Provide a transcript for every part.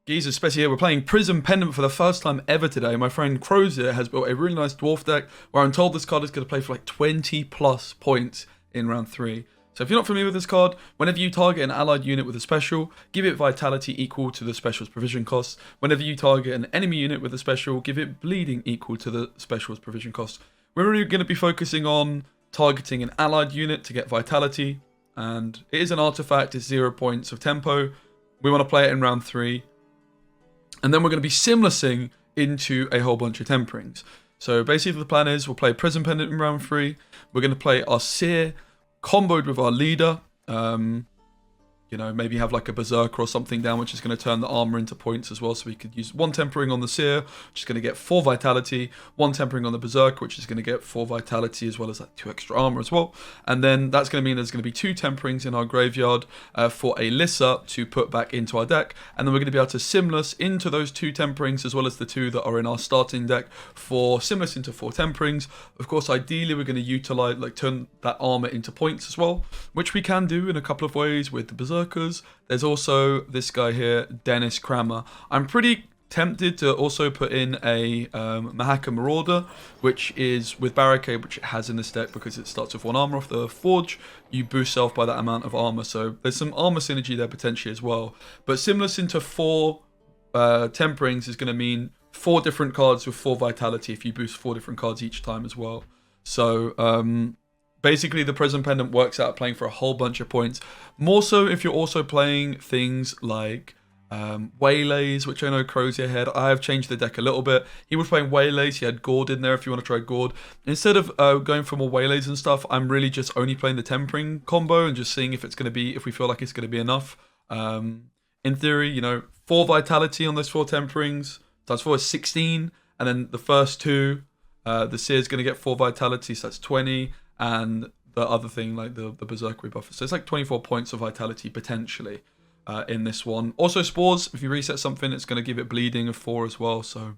Geezers, especially here, we're playing Prism Pendant for the first time ever today. My friend Crozier has built a really nice dwarf deck where I'm told this card is going to play for like 20 plus points in round 3. So if you're not familiar with this card, whenever you target an allied unit with a special, give it vitality equal to the special's provision cost. Whenever you target an enemy unit with a special, give it bleeding equal to the special's provision cost. We're really going to be focusing on targeting an allied unit to get vitality, and it is an artifact, it's 0 points of tempo. We want to play it in round 3. And then we're going to be simlessing into a whole bunch of temperings. So basically the plan is we'll play Prism Pendant in round 3. We're going to play our Seer comboed with our leader. You know, maybe have like a Berserker or something down, which is going to turn the armor into points as well. So we could use 1 tempering on the Seer, which is going to get 4 vitality, 1 tempering on the Berserker, which is going to get 4 vitality, as well as like 2 extra armor as well. And then that's going to mean there's going to be 2 temperings in our graveyard for a Lissa to put back into our deck. And then we're going to be able to simless into those 2 temperings, as well as the 2 that are in our starting deck for simless into 4 temperings. Of course, ideally, we're going to utilize, like, turn that armor into points as well, which we can do in a couple of ways with the Berserker. There's also this guy here, Dennis Crammer. I'm pretty tempted to also put in a Mahaka Marauder, which is with Barricade, which it has in this deck because it starts with 1 armor off the Forge. You boost self by that amount of armor, so there's some armor synergy there potentially as well. But simless into 4 temperings is going to mean 4 different cards with 4 vitality if you boost 4 different cards each time as well. So basically, the Prism Pendant works out playing for a whole bunch of points. More so if you're also playing things like Waylays, which I know Crozier had. I have changed the deck a little bit. He was playing Waylays. He had Gord in there if you want to try Gord. Instead of going for more Waylays and stuff, I'm really just only playing the Tempering combo and just seeing if it's going to be, if we feel like it's going to be enough. In theory, you know, 4 vitality on those 4 Temperings. Times 4 is 16. And then the first 2, the Seer's going to get 4 vitality, so that's 20. And the other thing, like the Berserker buffer. So it's like 24 points of vitality potentially in this one. Also Spores, if you reset something, it's going to give it bleeding of 4 as well. So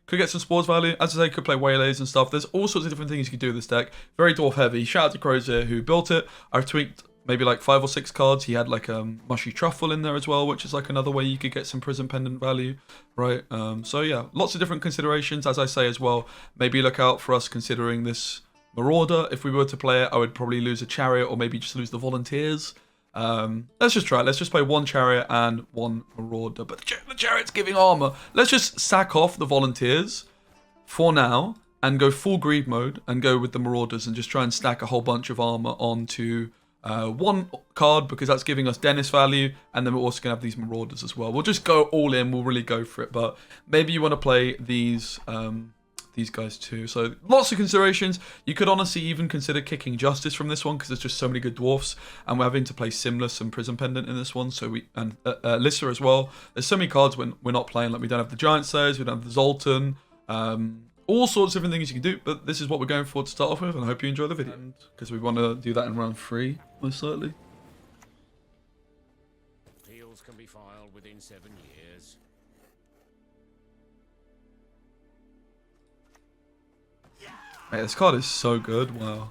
could get some Spores value. As I say, could play Waylays and stuff. There's all sorts of different things you can do with this deck. Very dwarf heavy. Shout out to Crozier who built it. I've tweaked maybe like 5 or 6 cards. He had like a Mushy Truffle in there as well, which is like another way you could get some Prism Pendant value, right? So yeah, lots of different considerations. As I say as well, maybe look out for us considering this Marauder. If we were to play it, I would probably lose a Chariot or maybe just lose the Volunteers. Let's just try it. Let's just play 1 Chariot and 1 Marauder. But the Chariot's giving armor. Let's just sack off the Volunteers for now and go full greed mode and go with the Marauders and just try and stack a whole bunch of armor onto 1 card, because that's giving us Dennis value, and then we're also going to have these Marauders as well. We'll just go all in. We'll really go for it. But maybe you want to play these guys too. So lots of considerations. You could honestly even consider kicking Justice from this one because there's just so many good dwarfs, and we're having to play Simless and Prism Pendant in this one. So and Lissa as well. There's so many cards when we're not playing. Like we don't have the Giant Slayers, we don't have the Zoltan, all sorts of different things you can do. But this is what we're going for to start off with, and I hope you enjoy the video because we want to do that in round 3 most certainly. Appeals can be filed within 7 years. Mate, this card is so good. Wow.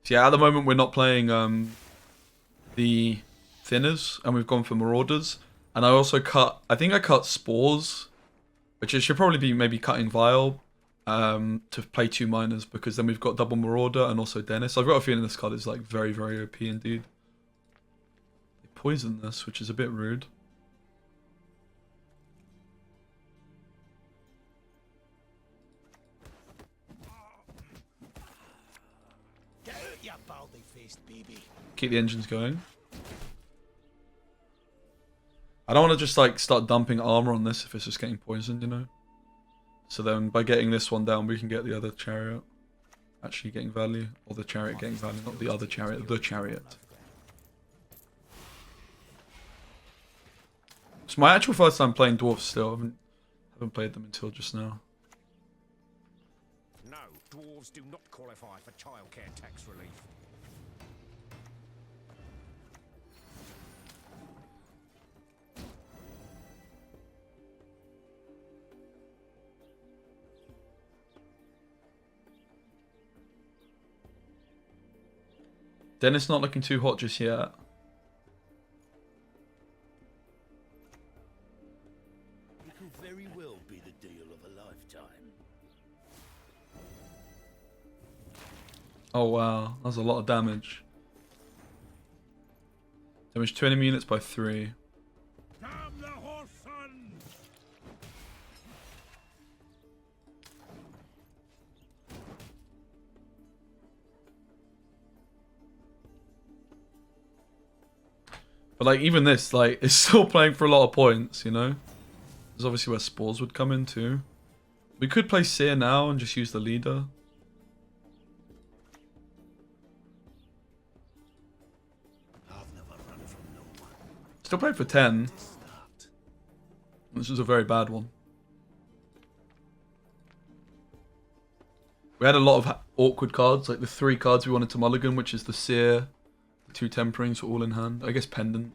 So yeah, at the moment we're not playing the Thinners, and we've gone for Marauders. And I also I think I cut Spores, which it should probably be maybe cutting Vial to play 2 Miners, because then we've got double Marauder and also Dennis. I've got a feeling this card is like very, very OP indeed. They poison this, which is a bit rude. Keep the engines going. I don't want to just like start dumping armor on this if it's just getting poisoned, you know. So then by getting this one down, we can get the other Chariot actually getting value, or the Chariot getting value, not the other Chariot, the Chariot. It's my actual first time playing dwarfs still. I haven't played them until just now. No, dwarves do not qualify for childcare tax relief. Dennis not looking too hot just yet. could very well be the deal of a lifetime. Oh wow, that's a lot of damage. Damage 2 enemy units by 3. Damn the horse son! But like even this, like, it's still playing for a lot of points, you know? There's obviously where spores would come in too. We could play Seer now and just use the leader. I've never run from no one. Still played for 10. This was a very bad one. We had a lot of awkward cards, like the 3 cards we wanted to mulligan, which is the Seer, the 2 Temperings were all in hand. I guess Pendant.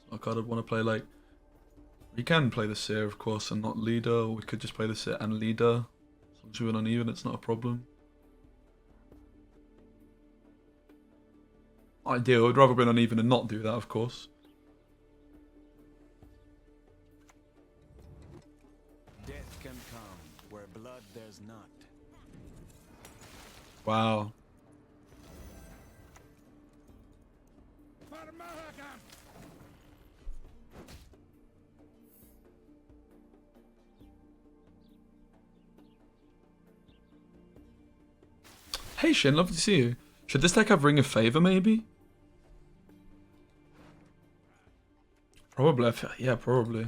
It's not a card I'd want to play. Like, we can play the Seer, of course, and not leader, or we could just play the Seer and leader. As long as we win uneven, it's not a problem. Ideal, I'd rather win uneven and not do that, of course. Death can come where blood there's not. Wow. For America! Hey Shin, lovely to see you. Should this deck have Ring of Favor, maybe? Probably, yeah, probably.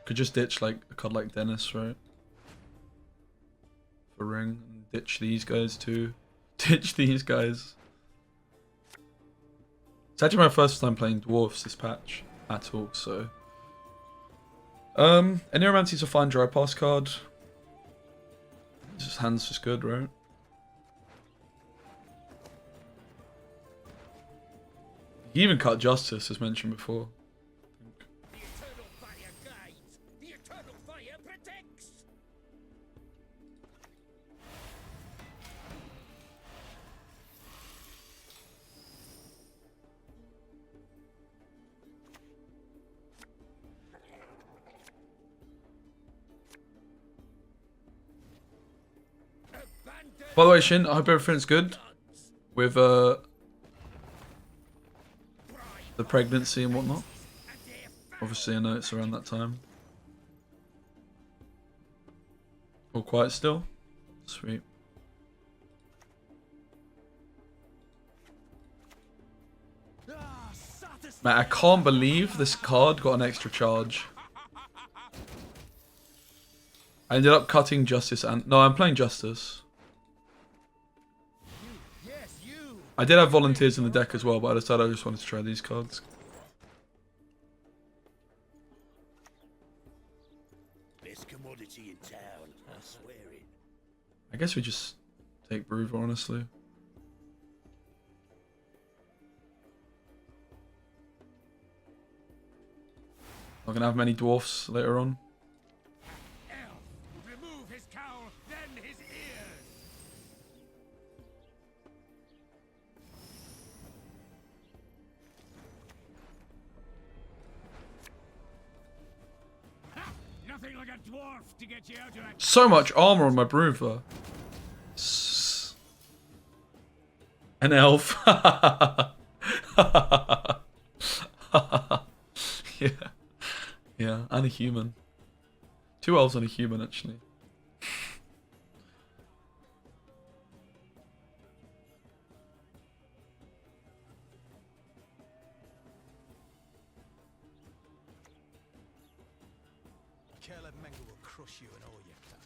Could just ditch like a card like Dennis, right? For ring, and ditch these guys too. Ditch these guys. It's actually my first time playing dwarves this patch at all, so. Neuromancy's a fine dry pass card. His hand's just good, right? He even cut Justice, as mentioned before. The eternal fire guides! The eternal fire protects! By the way, Shin, I hope everything's good with the pregnancy and whatnot. Obviously, I know it's around that time. All quiet still? Sweet. Man, I can't believe this card got an extra charge. I ended up cutting Justice and... No, I'm playing Justice. I did have Volunteers in the deck as well, but I decided I just wanted to try these cards. Best commodity in town, I swear it. I guess we just take Broover, honestly. Not gonna have many dwarfs later on. Elf! Remove his cowl, then his ears! Ha! Nothing like a dwarf to get you out of that. So much armor on my Broover. An elf. Yeah. Yeah, and a human. 2 elves and a human, actually. Caleb Menga will crush you and all your kind.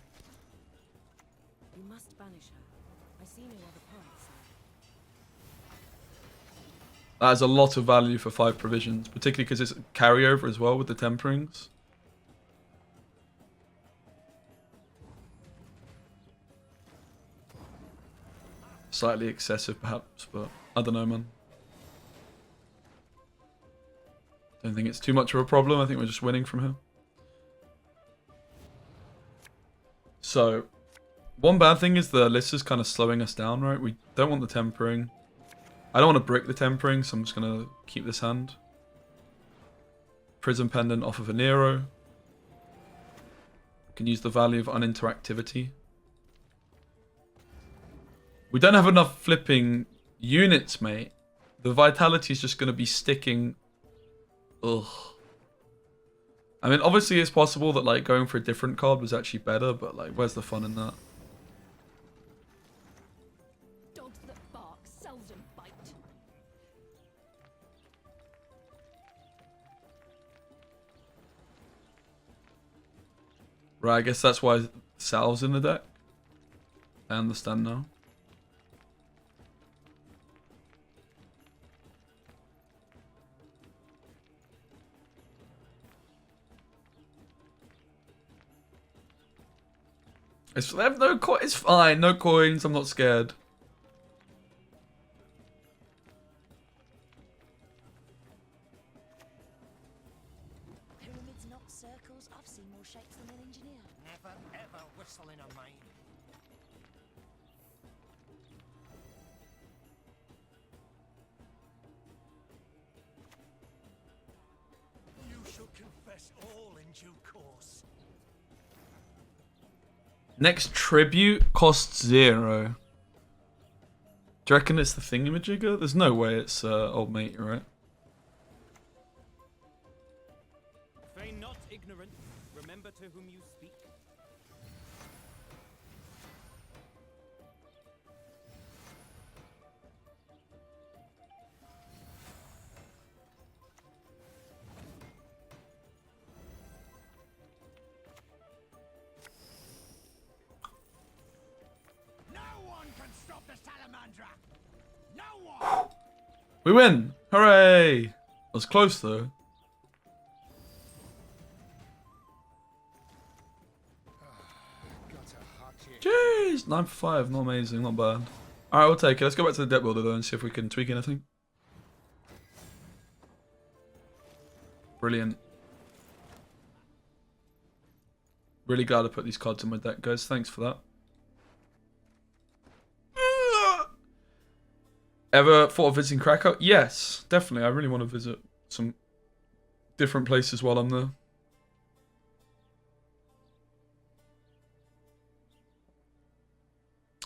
You must banish her. I see no other path, sir. That is a lot of value for 5 provisions, particularly because it's carryover as well with the temperings. Slightly excessive perhaps, but I don't know, man. Don't think it's too much of a problem. I think we're just winning from here. So, one bad thing is the list is kind of slowing us down, right? We don't want the tempering. I don't want to brick the tempering, so I'm just going to keep this hand. Prism Pendant off of a Nero. Can use the value of uninteractivity. We don't have enough flipping units, mate. The vitality is just going to be sticking. Ugh. I mean, obviously it's possible that like going for a different card was actually better, but like, where's the fun in that? Dogs that bark seldom bite. Right, I guess that's why Sal's in the deck. I understand now. They have no coins. It's fine. No coins. I'm not scared. Pyramids not circles. I've seen more shapes than an engineer. Never ever whistle in a mine. You shall confess all in due course. Next tribute costs 0. Do you reckon it's the thingamajigger? There's no way it's old mate, right? Feign not ignorant. Remember to whom you speak. No one can stop the Salamandra. No one. We win! Hooray! That was close though. Jeez! 9 for 5. Not amazing. Not bad. Alright, we'll take it. Let's go back to the deck builder though and see if we can tweak anything. Brilliant. Really glad I put these cards in my deck, guys. Thanks for that. Ever thought of visiting Krakow? Yes, definitely. I really want to visit some different places while I'm there.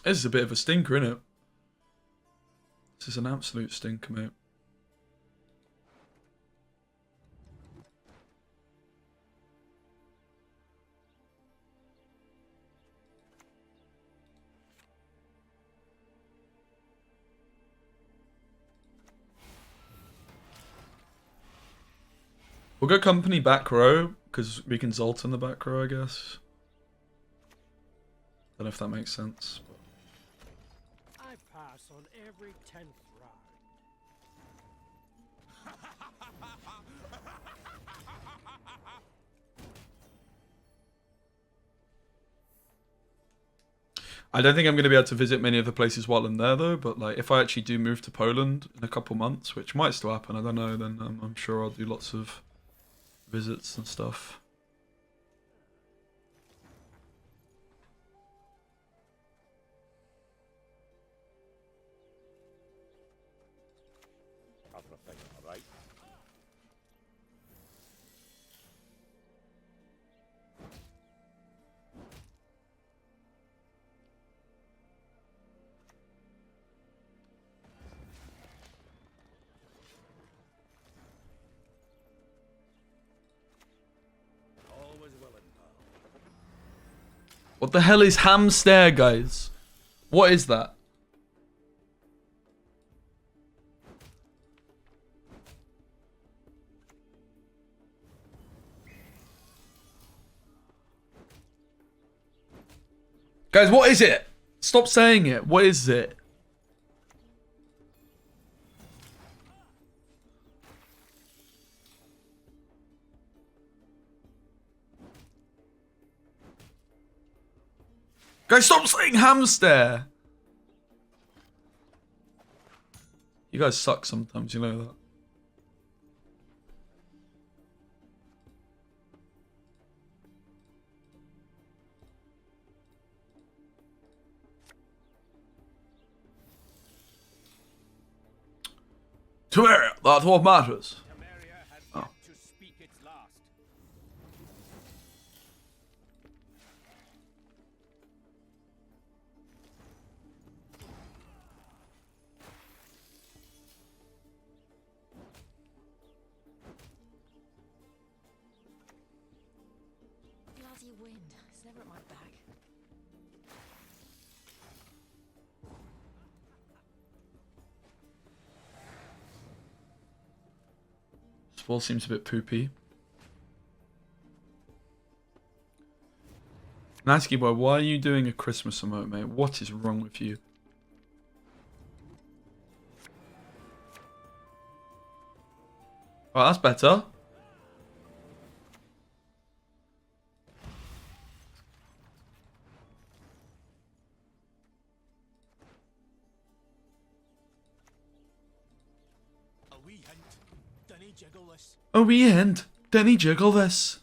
This is a bit of a stinker, isn't it? This is an absolute stinker, mate. We'll go company back row, because we can Zolt in the back row, I guess. Don't know if that makes sense. But... I pass on every 10th round. I don't think I'm going to be able to visit many of the places while I'm there, though. But like, if I actually do move to Poland in a couple months, which might still happen, I don't know, then I'm sure I'll do lots of visits and stuff. Everything all right? Always willing, pal. What the hell is hamster, guys? What is that? Guys, what is it? Stop saying it. What is it? Guys, stop saying hamster. You guys suck sometimes, you know that. Temeria, that's what matters. Temeria has Oh. yet to speak its last. Bloody wind. It's never at my back. This wall seems a bit poopy. Nasky boy, why are you doing a Christmas emote, mate? What is wrong with you? Oh, that's better. A wee hint. Dinny jiggle this. A wee end. Denny jiggle this.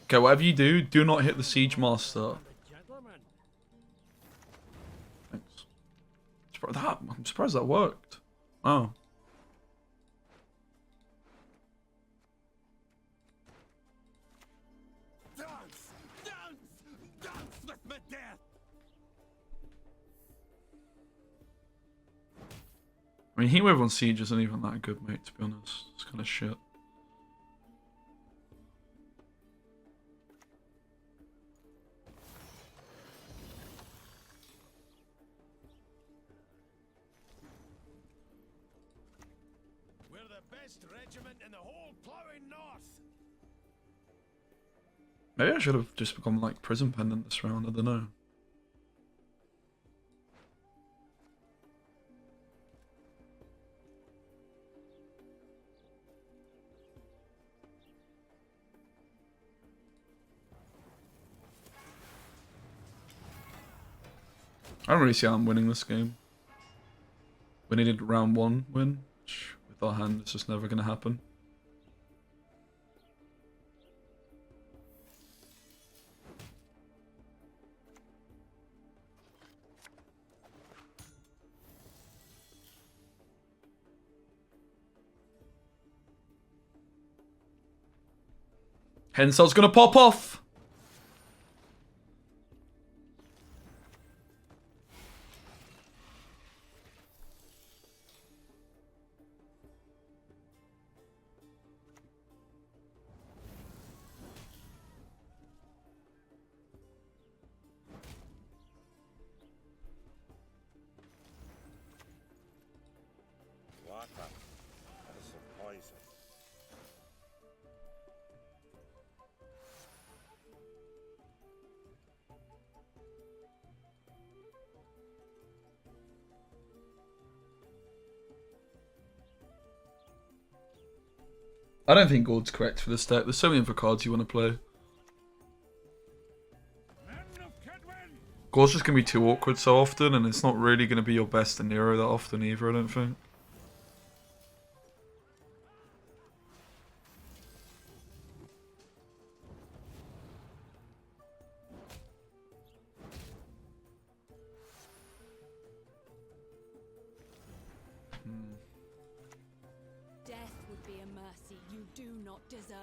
Okay, whatever you do, do not hit the Siege Master. Gentlemen, Thanks. I'm surprised that worked. Oh. dance! Dance! Dance with my death! I mean, Heatwave on Siege isn't even that good, mate, to be honest. It's kind of shit. We're the best regiment in the whole plowing north! Maybe I should have just become like PRISM Pendant this round, I don't know. I don't really see how I'm winning this game. We needed round 1 win, which with our hand it's just never going to happen. Hensel's going to pop off! Water. That's a poison. I don't think Gord's correct for this deck. There's so many other cards you want to play. Men of Kedwin! Gord's just going to be too awkward so often, and it's not really going to be your best in Nero that often either, I don't think. Death would be a mercy you do not deserve.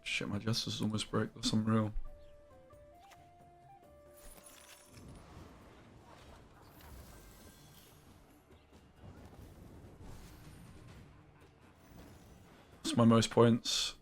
Shit, my justice is almost broke. That's unreal. That's my most points.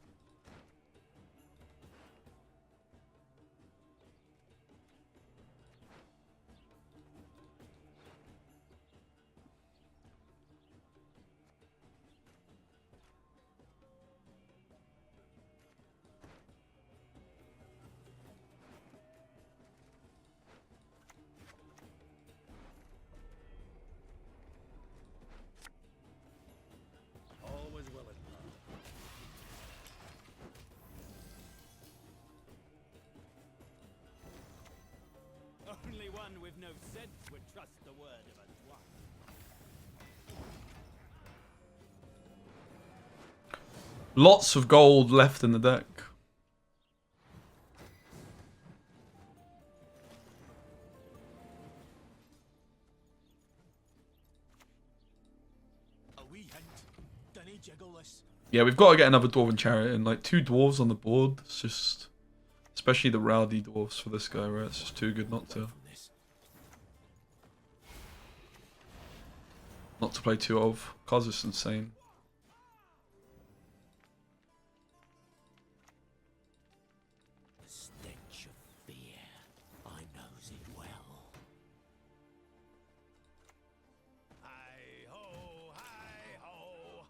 Always willing. Only one with no sense would trust the word of a dwarf. Lots of gold left in the deck. A wee hint. Dinna jiggle this. Yeah, we've got to get another Dwarven Chariot in. Like, 2 dwarves on the board. It's just... Especially the rowdy dwarves for this guy, right? It's just too good not to... This. Not to play 2 of. Cause it's insane. The stench of fear. I knows it well. Hi ho, hi ho.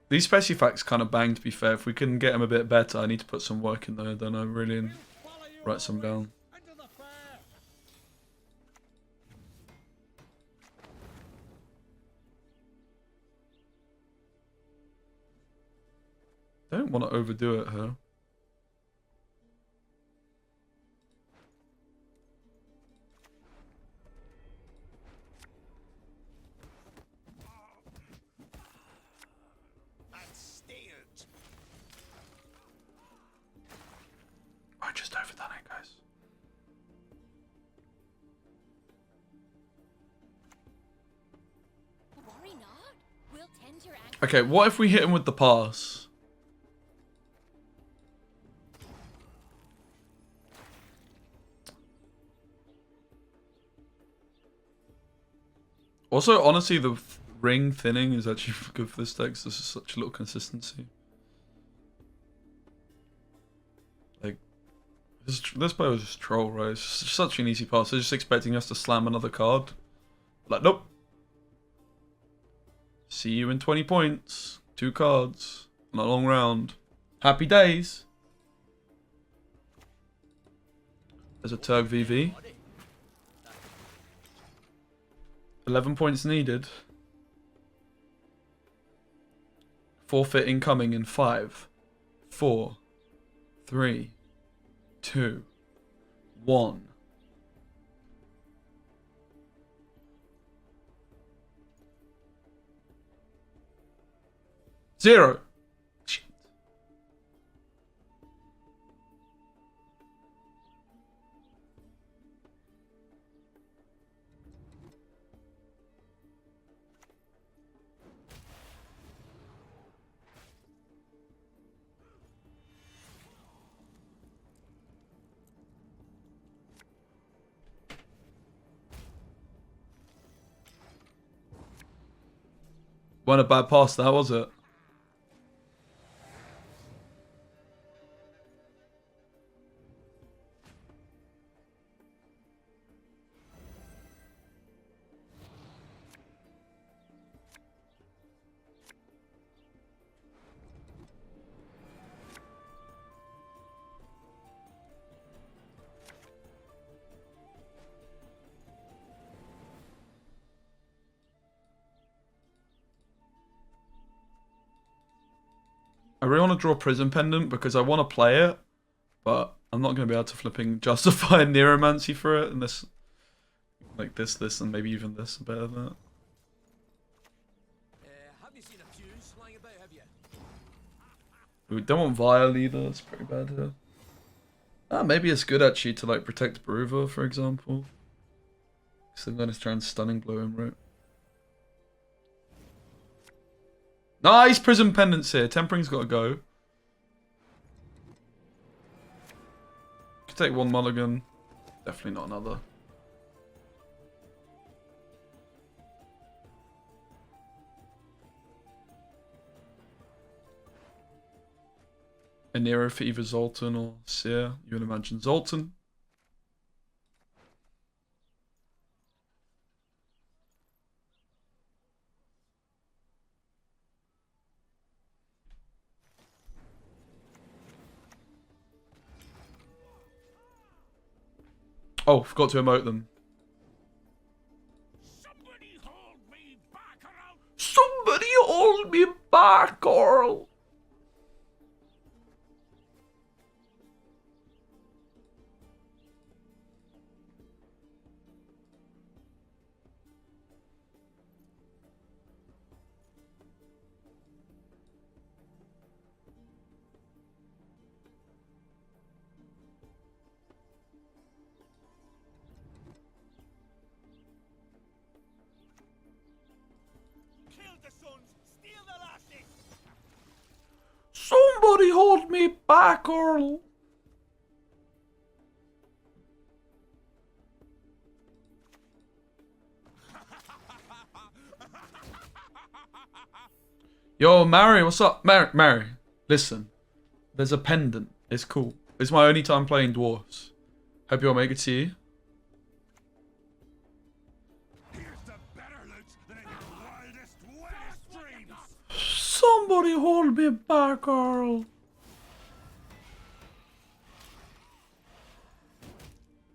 These Specifacts kind of bang, to be fair. If we can get them a bit better, I need to put some work in there, don't I? Really, and write some down. Into the fair. Don't want to overdo it here. And steered. I just overdone it, guys. Worry not. We'll tend your ankle. Okay, what if we hit him with the pass? Also, honestly, the ring thinning is actually good for this deck, 'cause this is such a little consistency. Like, this player was just troll, right? It's just such an easy pass. They're just expecting us to slam another card. Like, nope. See you in 20 points. 2 cards. Not a long round. Happy days. There's a Turg VV. 11 points needed. Forfeit incoming in 5, 4, 3, 2, 1. Zero. Shit. Wasn't a bad pass, that was it? I really want to draw Prism Pendant because I want to play it, but I'm not going to be able to flipping justify Neuromancy for it unless, like this, and maybe even this better than that. Have you seen a fuse lying about, have you? We don't want Vile either, it's pretty bad here. Ah, maybe it's good actually to like protect Bruiser, for example. Because they're going to try and Stunning Blow him, right? Nice Prism Pendants here. Tempering's got to go. Could take 1 mulligan. Definitely not another. A Nero for either Zoltan or Seer. You would imagine Zoltan. Oh, forgot to emote them. Somebody hold me back around. Somebody hold me back, Carl. Steal the lassie! Somebody hold me back, Earl. Yo, Mary, what's up? Mary, listen. There's a pendant. It's cool. It's my only time playing dwarves. Hope you'll make it to you. Here's the better loot than in your wildest, wettest dreams! Somebody hold me back, Earl.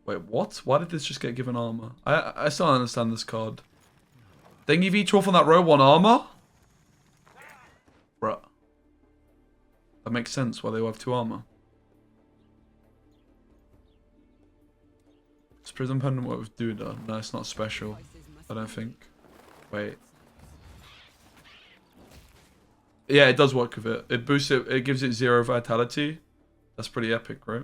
Wait, what? Why did this just get given armor? I still don't understand this card. They give each wolf on that row 1 armor? Bruh. That makes sense why they will have 2 armor. Does Prism Pendant work with Duda? No, it's not special. I don't think. Wait. Yeah, it does work with it. It boosts it. It gives it 0 vitality. That's pretty epic, right?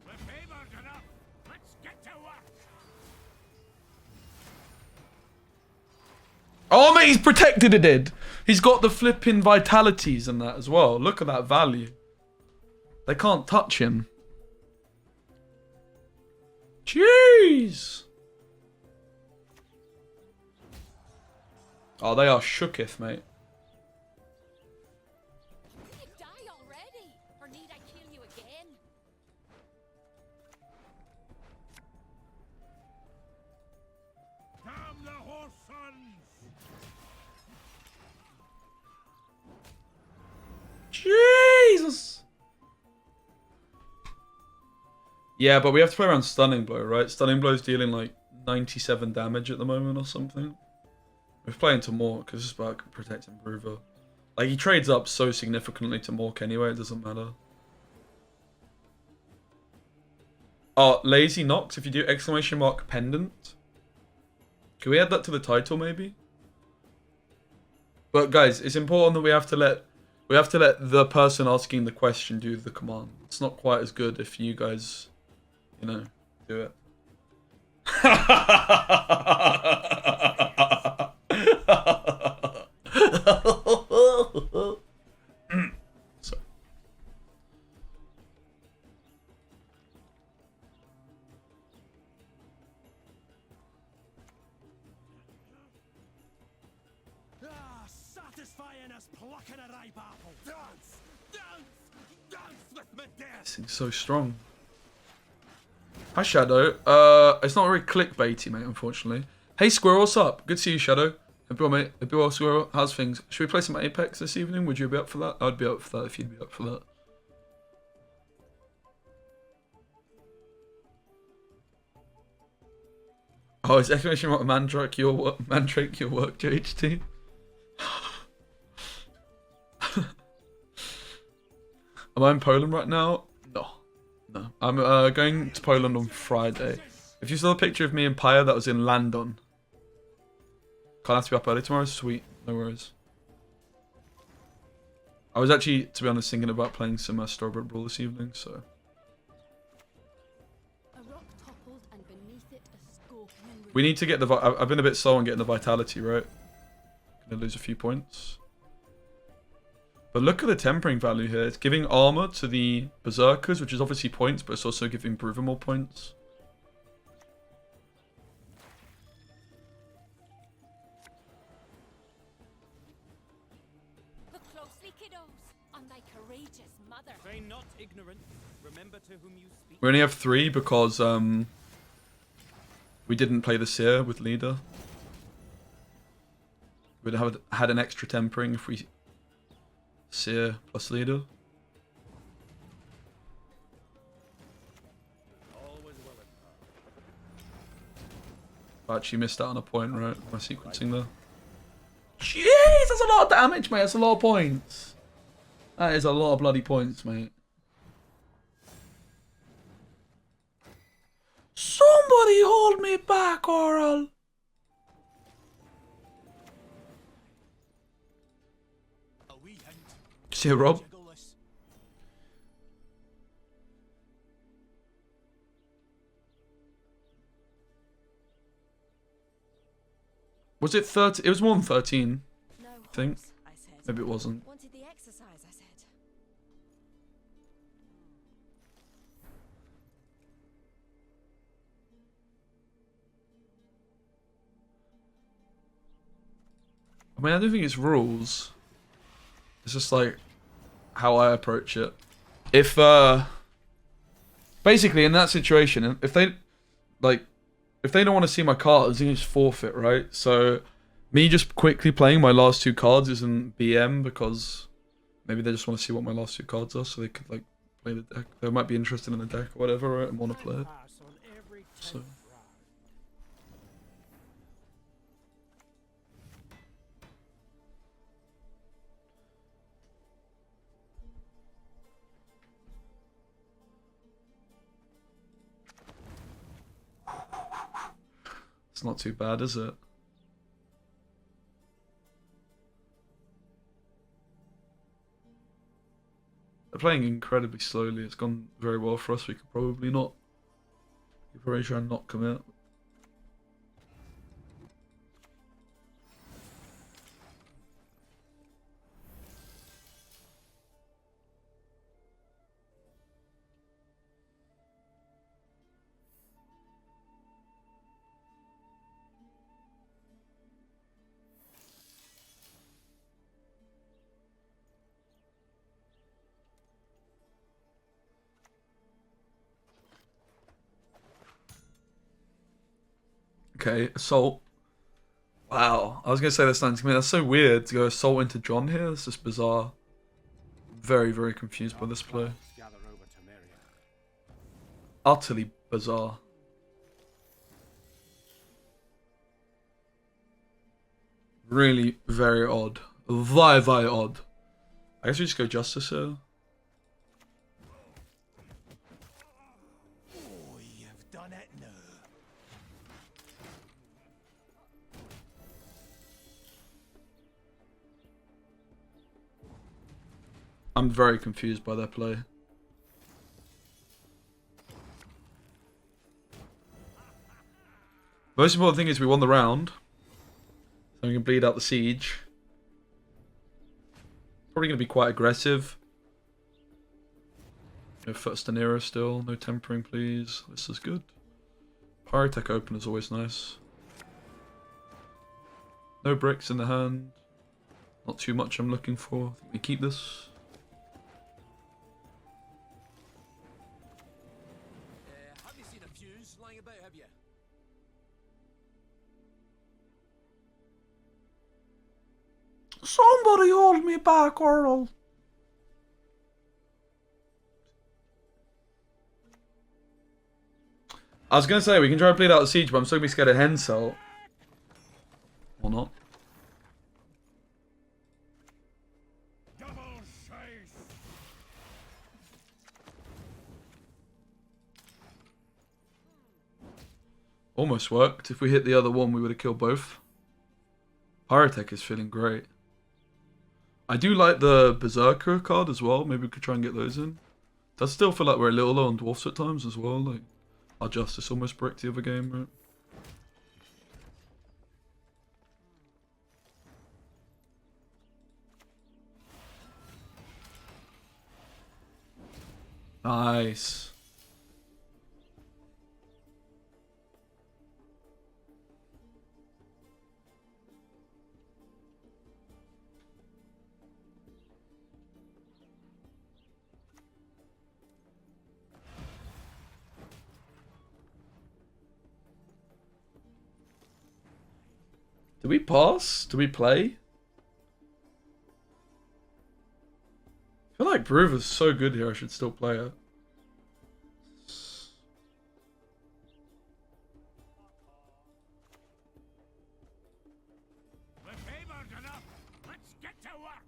The favor's enough! Let's get to work! Oh, mate, he's protected it, did. He's got the flipping vitalities and that as well. Look at that value. They can't touch him. Jeez. Oh, they are shooketh, mate. Did you die already? Or need I kill you again? Damn the horse sons! Jesus. Yeah, but we have to play around Stunning Blow, right? Stunning Blow's dealing like 97 damage at the moment or something. We're playing to Mork because it's about protecting Bruver. Like, he trades up so significantly to Mork anyway, it doesn't matter. Oh, Lazy Nox, if you do exclamation mark pendant. Can we add that to the title maybe? But guys, it's important that we have to let the person asking the question do the command. It's not quite as good if you guys, you know, do it. Sorry. Ah, satisfying as plucking a ripe apple! Dance! Dance! Dance with me, death! This thing's so strong. Hi, Shadow. It's not very clickbaity, mate, unfortunately. Hey, Squirrel, what's up? Good to see you, Shadow. Hope you're well, mate. Hope you're well, Squirrel. How's things? Should we play some Apex this evening? Would you be up for that? I'd be up for that if you'd be up for that. Oh, it's exclamation mark Mandrake your work, JHT. Am I in Poland right now? No. No. I'm going to Poland on Friday. If you saw the picture of me and Paya, that was in Landon. Can't have to be up early tomorrow? Sweet. No worries. I was actually, to be honest, thinking about playing some Strawberry Brawl this evening, so... A rock toppled and beneath it a scorpion. We need to get the... I've been a bit slow on getting the vitality, right? Gonna lose a few points. But look at the tempering value here. It's giving armor to the Berserkers, which is obviously points, but it's also giving Bruver more points. Look closely, kiddos, on thy courageous mother. Feign not ignorant. Remember to whom you speak. We only have 3 because we didn't play the Seer with Leader. We'd have had an extra tempering if we Seer plus Leader. I actually missed out on a point, right? My sequencing there. Jeez, that's a lot of damage, mate. That's a lot of points. That is a lot of bloody points, mate. Somebody hold me back, Oral. See you, Rob. Was it 30? It was more than 13. No Think. horse, I said. Maybe it wasn't. Wanted the exercise, I said. I mean, I don't think it's rules. It's just like how I approach it. If basically in that situation, if they don't want to see my cards, they just forfeit, right? So me just quickly playing my last 2 cards isn't BM because maybe they just want to see what my last 2 cards are, so they could like play the deck. They might be interested in the deck or whatever, right, and want to play it. Pass on every So. 10th round. It's not too bad, is it? They're playing incredibly slowly. It's gone very well for us. We could probably not. We could probably try and not commit. Okay, assault. Wow, I was gonna say that's 90 minutes. That's so weird to go assault into John here. It's just bizarre. Very, very confused by this play. Gather over to Meria. Utterly bizarre. Really very odd. Very, very odd. I guess we just go Justice here. Oh, you've done it now. I'm very confused by their play. Most important thing is we won the round. So we can bleed out the siege. Probably going to be quite aggressive. No first and Nero still. No tempering, please. This is good. Pyrotech open is always nice. No bricks in the hand. Not too much I'm looking for. I think we keep this. Have you seen a fuse lying about, have you? Somebody hold me back, Earl. I was going to say, we can try and bleed out the siege, but I'm still going to be scared of Hensel. Or not. Double chase. Almost worked. If we hit the other one, we would have killed both. Pyrotech is feeling great. I do like the Berserker card as well. Maybe we could try and get those in. Does still feel like we're a little low on dwarfs at times as well. Like our Justice almost bricked the other game, right? Nice. Do we pass? Do we play? I feel like Brew is so good here, I should still play it. The tables enough. Let's get to work.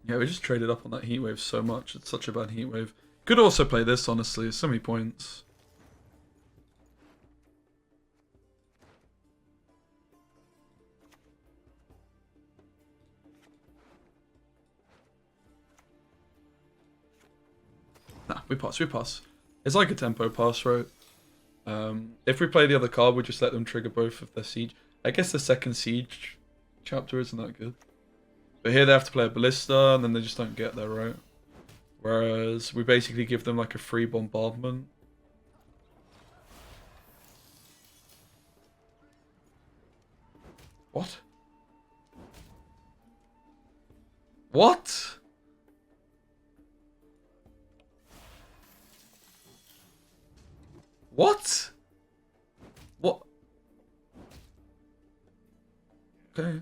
Yeah, we just traded up on that heat wave so much. It's such a bad heat wave. Could also play this, honestly. It's so many points. we pass, we pass. It's like a tempo pass, right? If we play the other card, we just let them trigger both of their siege. I guess the second siege chapter isn't that good. But here they have to play a ballista, and then they just don't get there, right? Whereas we basically give them like a free bombardment. What? What? What? What? Okay.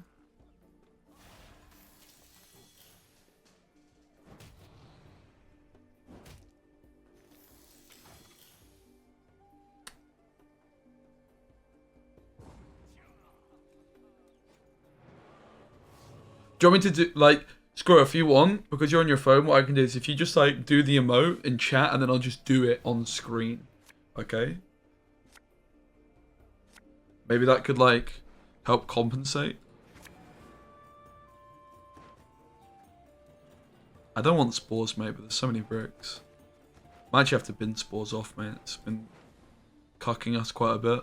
Do you want me to do, like, screw it, if you want, because you're on your phone, what I can do is if you just, like, do the emote in chat, and then I'll just do it on screen. Okay? Maybe that could, like, help compensate. I don't want spores, mate, but there's so many bricks. Might actually have to bin spores off, mate. It's been cucking us quite a bit.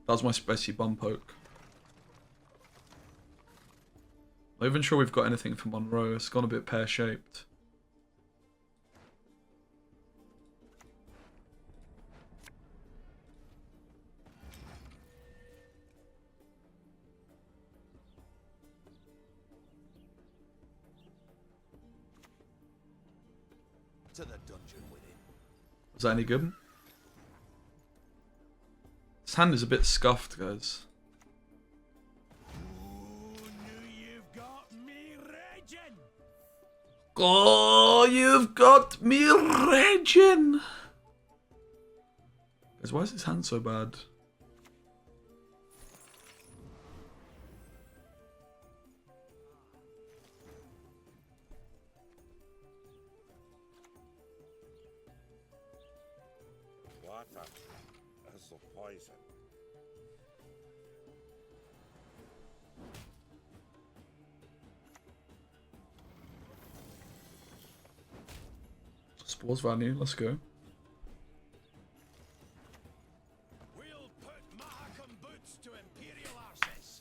That was my spicy bum poke. Not even sure we've got anything for Monroe. It's gone a bit pear-shaped. To the dungeon with him. Was that any good? This hand is a bit scuffed, guys. Oh, you've got me raging. Guys, why is his hand so bad? Water. That's the poison. Spores value, let's go. We'll put Mahakam boots to Imperial arses.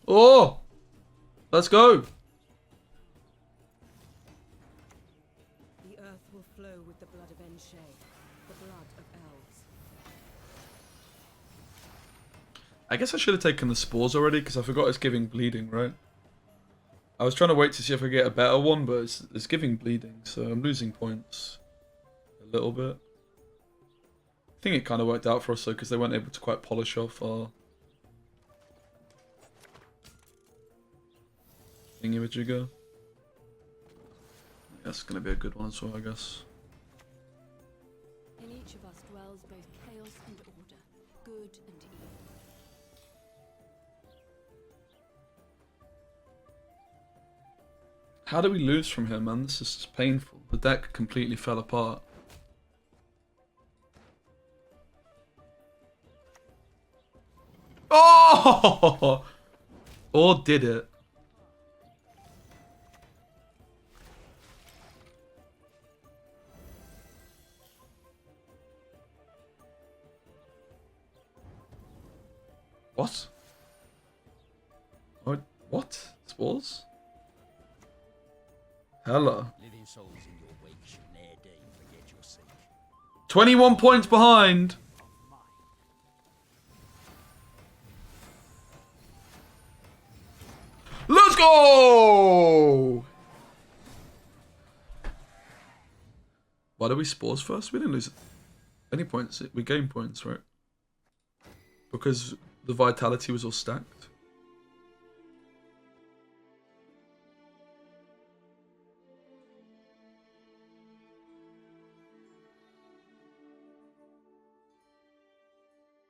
Oh! Let's go! The earth will flow with the blood of Enshe, the blood of elves. I guess I should have taken the spores already, because I forgot it's giving bleeding, right? I was trying to wait to see if I get a better one, but it's giving bleeding, so I'm losing points a little bit. I think it kind of worked out for us, though, because they weren't able to quite polish off our thingy-majigger. That's going to be a good one as well, I guess. In each of us dwells both chaos and order, good and evil. How do we lose from here, man? This is just painful. The deck completely fell apart. Oh! Or did it? What? What? Spores? Hella. Living souls in your wake should ne'er dare forget your sake. 21 points behind. Let's go! Why did we spores first? We didn't lose any points. We gained points, right? Because the vitality was all stacked.